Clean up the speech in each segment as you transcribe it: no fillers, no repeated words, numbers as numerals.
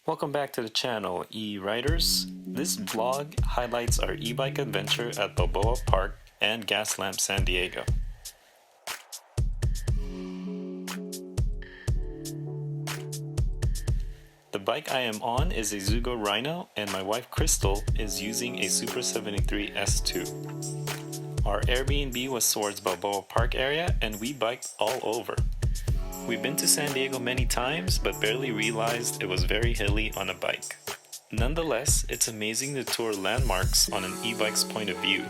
Welcome back to the channel, E-Riders. This vlog highlights our e-bike adventure at Balboa Park and Gaslamp, San Diego. The bike I am on is a Zugo Rhino and my wife Crystal is using a Super73 S2. Our Airbnb was towards Balboa Park area and we biked all over. We've been to San Diego many times, but barely realized it was very hilly on a bike. Nonetheless, it's amazing to tour landmarks on an e-bike's point of view.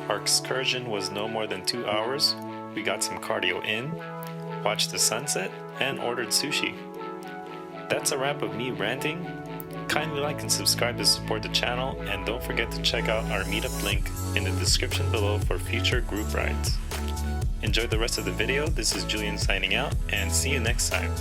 Our excursion was no more than 2 hours. We got some cardio in, watched the sunset, and ordered sushi. That's a wrap of me ranting. Kindly like and subscribe to support the channel, and don't forget to check out our meetup link in the description below for future group rides. Enjoy the rest of the video. This is Julian signing out, and see you next time.